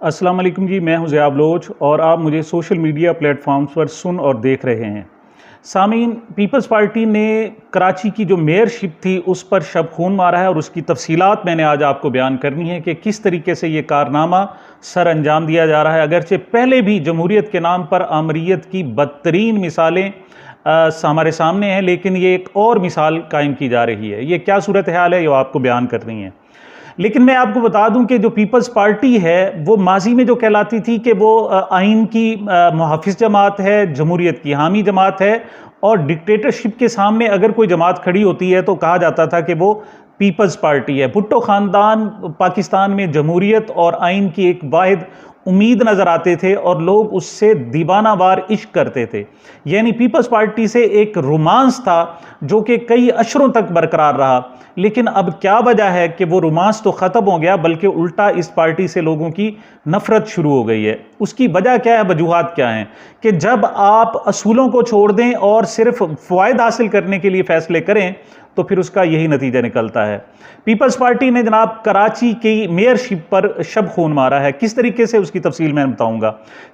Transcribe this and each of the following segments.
अस्सलाम वालेकुम जी, मैं हूं ज़ियाब लोच और आप मुझे सोशल मीडिया प्लेटफॉर्म्स पर सुन और देख रहे हैं। सामीन, पीपल्स पार्टी ने कराची की जो मेयरशिप थी उस पर शब खून मारा है और उसकी तफसीलात मैंने आज आपको बयान करनी है कि किस तरीके से ये कारनामा सर अंजाम दिया जा रहा है। अगरचे पहले भी जमहूरियत के नाम पर आमरीत की बदतरीन मिसालें हमारे सामने हैं, लेकिन ये एक और मिसाल कायम की जा रही है। ये क्या सूरत हाल है, ये आपको बयान करनी है। लेकिन मैं आपको बता दूं कि जो पीपल्स पार्टी है वो माजी में जो कहलाती थी कि वो आइन की मुहाफिज जमात है, जमहूरियत की हामी जमात है, और डिक्टेटरशिप के सामने अगर कोई जमात खड़ी होती है तो कहा जाता था कि वो पीपल्स पार्टी है। भुट्टो ख़ानदान पाकिस्तान में जमहूरियत और आइन की एक वाहिद उम्मीद नज़र आते थे और लोग उससे दीवानावार इश्क करते थे। यानी पीपल्स पार्टी से एक रोमांस था जो कि कई अशरों तक बरकरार रहा। लेकिन अब क्या वजह है कि वो रोमांस तो ख़त्म हो गया, बल्कि उल्टा इस पार्टी से लोगों की नफ़रत शुरू हो गई है। उसकी वजह क्या है, वजूहात क्या हैं? कि जब आप असूलों को छोड़ दें और सिर्फ फ़ायदा हासिल करने के लिए फ़ैसले करें तो फिर उसका यही नतीजा निकलता है। पीपल्स पार्टी ने जनाब कराची की मेयरशिप पर शब खून मारा है। किस तरीके से, उसकी तफसील मैं बताऊंगा।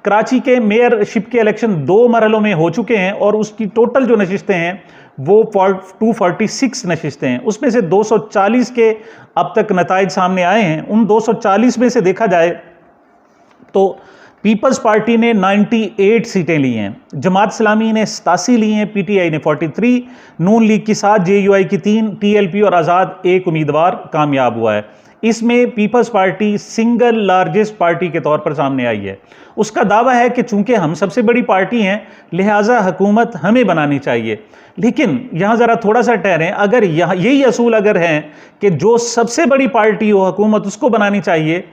कराची के मेयरशिप के इलेक्शन 2 मरहलों में हो चुके हैं और उसकी टोटल जो नशिस्तें हैं वो 246 नशिस्तें हैं। उसमें से 240 के अब तक नताइज सामने आए हैं। उन 240 में से देखा जाए तो पीपल्स पार्टी ने 98 सीटें ली हैं, जमात इस्लामी ने 87 ली हैं, पीटीआई ने 43, नून लीग की 7, जेयूआई की 3, टीएलपी और आज़ाद एक उम्मीदवार कामयाब हुआ है। इसमें Peoples Party single largest party के तौर पर सामने आई है। उसका दावा है कि चूंकि हम सबसे बड़ी पार्टी हैं लिहाजा हुकूमत हमें बनानी चाहिए। लेकिन यहाँ ज़रा थोड़ा सा ठहरें, अगर यही असूल अगर हैं कि जो सबसे बड़ी पार्टी हो हुकूमत उसको बनानी चाहिए,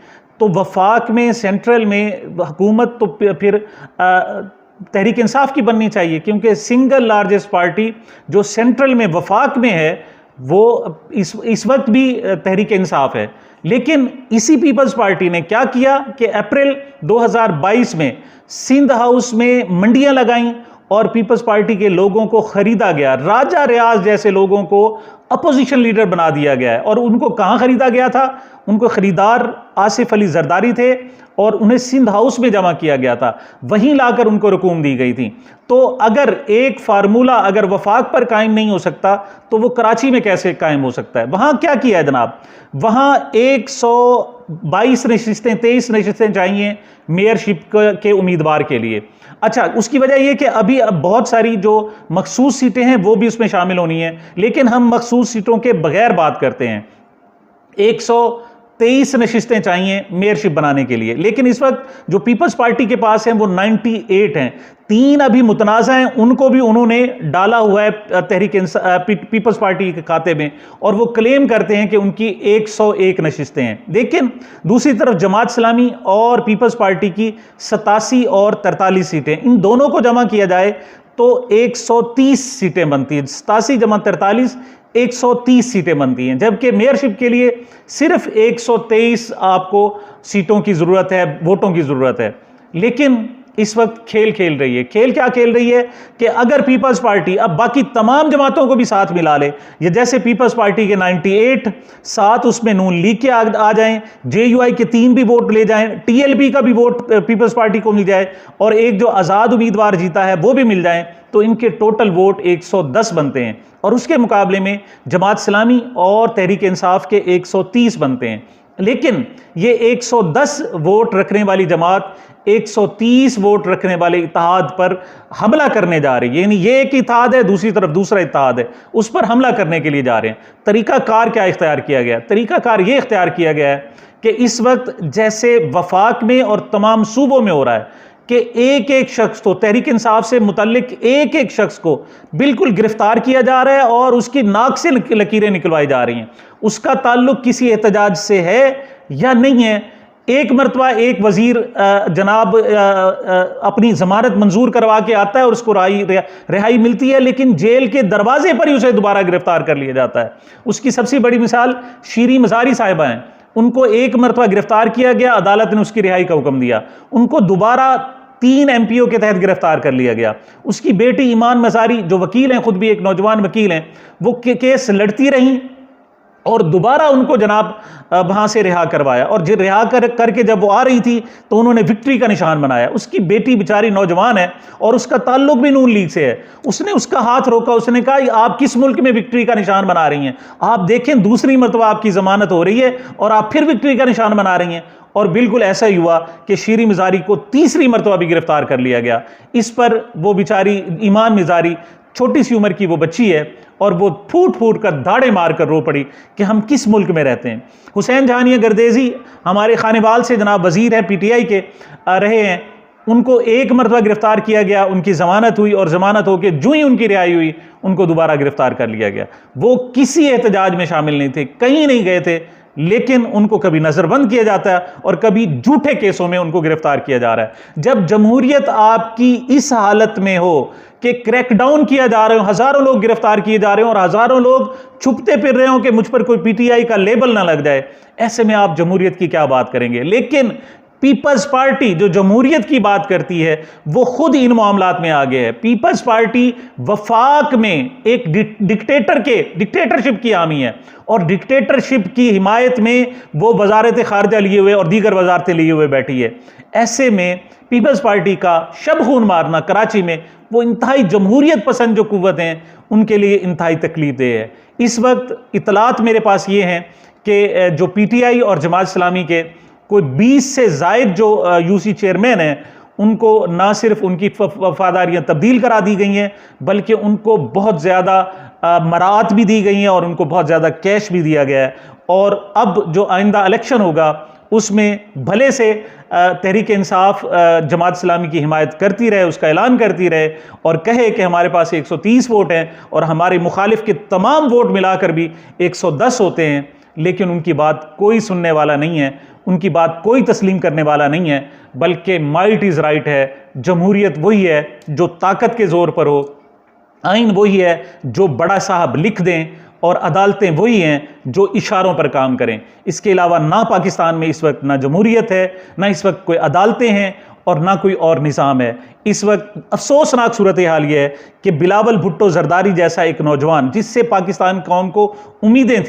तो वफाक में, सेंट्रल में हुकूमत तो फिर तहरीक इंसाफ की बननी चाहिए, क्योंकि सिंगल लार्जेस्ट पार्टी जो सेंट्रल में वफाक में है वो इस वक्त भी तहरीक इंसाफ है। लेकिन इसी पीपल्स पार्टी ने क्या किया कि अप्रैल 2022 में सिंध हाउस में मंडियां लगाईं और पीपल्स पार्टी के लोगों को खरीदा गया। राजा रियाज जैसे लोगों को अपोजिशन लीडर बना दिया गया है। और उनको कहां खरीदा गया था? उनको खरीदार आसिफ अली जरदारी थे और उन्हें सिंध हाउस में जमा किया गया था, वहीं लाकर उनको रकूम दी गई थी। तो अगर एक फार्मूला अगर वफाक पर कायम नहीं हो सकता तो वो कराची में कैसे कायम हो सकता है? वहां क्या किया है जनाब? वहां 122 नशिस्तें, 23 नशिस्तें चाहिए मेयरशिप के उम्मीदवार के लिए। अच्छा, उसकी वजह यह कि अभी अब बहुत सारी जो मखसूस सीटें हैं वो भी उसमें शामिल होनी है, लेकिन हम मखसूस सीटों के बगैर बात करते हैं। 123 नशिस्तें चाहिए मेयरशिप बनाने के लिए, लेकिन इस वक्त जो पीपल्स पार्टी के पास हैं वो 98 हैं। 3 अभी मुतनाज़ा हैं, उनको भी उन्होंने डाला हुआ है पीपल्स पार्टी के खाते में, और वो क्लेम करते हैं कि उनकी 101 नशिस्तें हैं। लेकिन दूसरी तरफ जमात इस्लामी और पीपल्स पार्टी की 87 और 43 सीटें, इन दोनों को जमा किया जाए तो 130 सीटें बनती हैं। 87 जमा 43, 130 सीटें बनती हैं, जबकि मेयरशिप के लिए सिर्फ 123 आपको सीटों की ज़रूरत है, वोटों की ज़रूरत है। लेकिन इस वक्त खेल खेल रही है। खेल क्या खेल रही है कि अगर पीपल्स पार्टी अब बाकी तमाम जमातों को भी साथ मिला ले, ये जैसे पीपल्स पार्टी के 98 साथ उसमें नून लीग के आ जाएं, जेयूआई के 3 भी वोट ले जाएं, टीएलपी का भी वोट पीपल्स पार्टी को मिल जाए और एक जो आज़ाद उम्मीदवार जीता है वो भी मिल जाए, तो इनके टोटल वोट 110 बनते हैं और उसके मुकाबले में जमात इस्लामी और तहरीक इंसाफ के 130 बनते हैं। लेकिन ये 110 वोट रखने वाली जमात 130 वोट रखने वाले इत्तेहाद पर हमला करने जा रही है। यानी ये एक इत्तेहाद है, दूसरी तरफ दूसरा इत्तेहाद है, उस पर हमला करने के लिए जा रहे हैं। तरीकाकार क्या इख्तियार किया गया? तरीकाकार ये इख्तियार किया गया है कि इस वक्त जैसे वफाक में और तमाम सूबों में हो रहा है कि एक एक शख्स को, तहरीक इंसाफ से मुतल्लिक एक एक शख्स को बिल्कुल गिरफ्तार किया जा रहा है और उसकी नाक से लकीरें निकलवाई जा रही हैं। उसका ताल्लुक किसी एहतजाज से है या नहीं है? एक मरतबा एक वजीर जनाब अपनी जमानत मंजूर करवा के आता है और उसको रिहाई मिलती है, लेकिन जेल के दरवाजे पर ही उसे दोबारा गिरफ्तार कर लिया जाता है। उसकी सबसे बड़ी मिसाल शीरी मज़ारी साहिबा हैं। उनको एक मरतबा गिरफ्तार किया गया, अदालत ने उसकी रिहाई का हुक्म दिया, उनको दोबारा 3 एमपीओ के तहत गिरफ्तार कर लिया गया। उसकी बेटी ईमान मज़ारी जो वकील हैं, खुद भी एक नौजवान वकील हैं, वो केस लड़ती रहीं और दोबारा उनको जनाब वहाँ से रिहा करवाया, और जब रिहा करके जब वो आ रही थी तो उन्होंने विक्ट्री का निशान बनाया। उसकी बेटी बेचारी नौजवान है और उसका ताल्लुक भी नून लीग से है। उसने उसका हाथ रोका, उसने कहा आप किस मुल्क में विक्ट्री का निशान बना रही हैं? आप देखें दूसरी मरतबा आपकी जमानत हो रही है और आप फिर विक्ट्री का निशान बना रही हैं। और बिल्कुल ऐसा ही हुआ कि शीरी मिजारी को तीसरी मरतबा भी गिरफ्तार कर लिया गया। इस पर वो बेचारी ईमान मिजारी, छोटी सी उम्र की वो बच्ची है, और वो फूट फूट कर दाड़े मार कर रो पड़ी कि हम किस मुल्क में रहते हैं। हुसैन जहानिया गर्देजी हमारे खानेवाल से जनाब वजीर हैं, पीटीआई के रहे हैं, उनको एक मरतबा गिरफ्तार किया गया, उनकी जमानत हुई और जमानत होकर जो ही उनकी रिहाई हुई उनको दोबारा गिरफ्तार कर लिया गया। वो किसी एहतजाज में शामिल नहीं थे, कहीं नहीं गए थे, लेकिन उनको कभी नजरबंद किया जाता है और कभी झूठे केसों में उनको गिरफ्तार किया जा रहा है। जब जमहूरियत आपकी इस हालत में हो कि क्रैकडाउन किया जा रहे हो, हजारों लोग गिरफ्तार किए जा रहे हो और हजारों लोग छुपते फिर रहे हो कि मुझ पर कोई पीटीआई का लेबल ना लग जाए, ऐसे में आप जमहूरियत की क्या बात करेंगे? लेकिन पीपल्स पार्टी जो जमहूरियत की बात करती है वो खुद इन मामलात में आगे है। पीपल्स पार्टी वफाक में एक डिक्टेटरशिप की हामी है और डिक्टेटरशिप की हिमायत में वो वजारत खारजा लिए हुए और दीगर वजारतें लिए हुए बैठी है। ऐसे में पीपल्स पार्टी का शब खून मारना कराची में, वो इंतहाई जमहूरियत पसंद जो कुव्वत हैं उनके लिए इंतहाई तकलीफ दे है। इस वक्त इतलात मेरे पास ये हैं कि जो पीटीआई और जमात इस्लामी के कोई 20 से ज़ायद जो यूसी चेयरमैन हैं, उनको ना सिर्फ उनकी वफादारियां तब्दील करा दी गई हैं बल्कि उनको बहुत ज़्यादा मरात भी दी गई हैं और उनको बहुत ज़्यादा कैश भी दिया गया है। और अब जो आइंदा इलेक्शन होगा उसमें भले से तहरीक इंसाफ जमात इस्लामी की हिमायत करती रहे, उसका ऐलान करती रहे और कहे कि हमारे पास 130 वोट हैं और हमारे मुखालिफ के तमाम वोट मिलाकर भी 110 होते हैं, लेकिन उनकी बात कोई सुनने वाला नहीं है, उनकी बात कोई तस्लीम करने वाला नहीं है। बल्कि माइट इज़ राइट है, जमहूरियत वही है जो ताकत के ज़ोर पर हो, आइन वही है जो बड़ा साहब लिख दें और अदालतें वही हैं जो इशारों पर काम करें। इसके अलावा ना पाकिस्तान में इस वक्त ना जमहूरियत है, ना इस वक्त कोई अदालतें हैं और ना कोई और निज़ाम है। इस वक्त अफसोसनाक सूरत हाल ये है कि बिलावल भुट्टो जरदारी जैसा एक नौजवान, जिससे पाकिस्तान कौम को उम्मीदें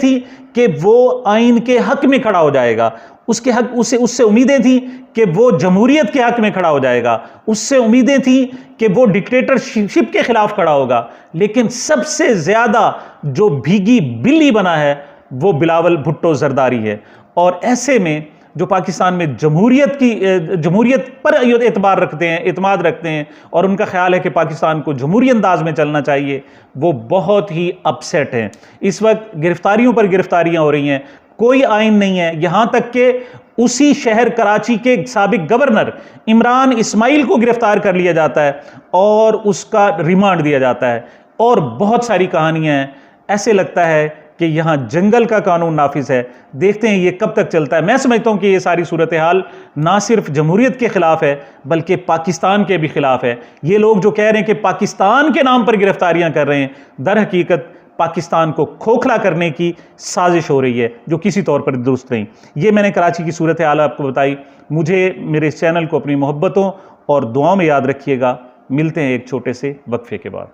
थी कि वो आइन के हक में खड़ा हो जाएगा, उसके हक उससे उम्मीदें थी कि वो जमहूरियत के हक में खड़ा हो जाएगा, उससे उम्मीदें थी कि वो डिक्टेटरशिप के खिलाफ खड़ा होगा, लेकिन सबसे ज़्यादा जो भीगी बिल्ली बना है वो बिलावल भुट्टो जरदारी है। और ऐसे में जो पाकिस्तान में जमहूरियत पर एतमाद रखते हैं और उनका ख्याल है कि पाकिस्तान को जमहूरी अंदाज में चलना चाहिए, वो बहुत ही अपसेट हैं। इस वक्त गिरफ्तारियों पर गिरफ्तारियां हो रही हैं, कोई आइन नहीं है। यहां तक कि उसी शहर कराची के साबिक गवर्नर इमरान इस्माइल को गिरफ्तार कर लिया जाता है और उसका रिमांड दिया जाता है। और बहुत सारी कहानियां हैं। ऐसे लगता है कि यहाँ जंगल का कानून नाफिज है। देखते हैं ये कब तक चलता है। मैं समझता हूँ कि ये सारी सूरत हाल ना सिर्फ जमहूरियत के खिलाफ है बल्कि पाकिस्तान के भी खिलाफ है। ये लोग जो कह रहे हैं कि पाकिस्तान के नाम पर गिरफ्तारियां कर रहे हैं, दर हकीकत पाकिस्तान को खोखला करने की साजिश हो रही है जो किसी तौर पर दुरुस्त नहीं। ये मैंने कराची की सूरत हाल आपको बताई। मुझे, मेरे इस चैनल को अपनी मोहब्बतों और दुआओं में याद रखिएगा। मिलते हैं एक छोटे से वक्फे के बाद।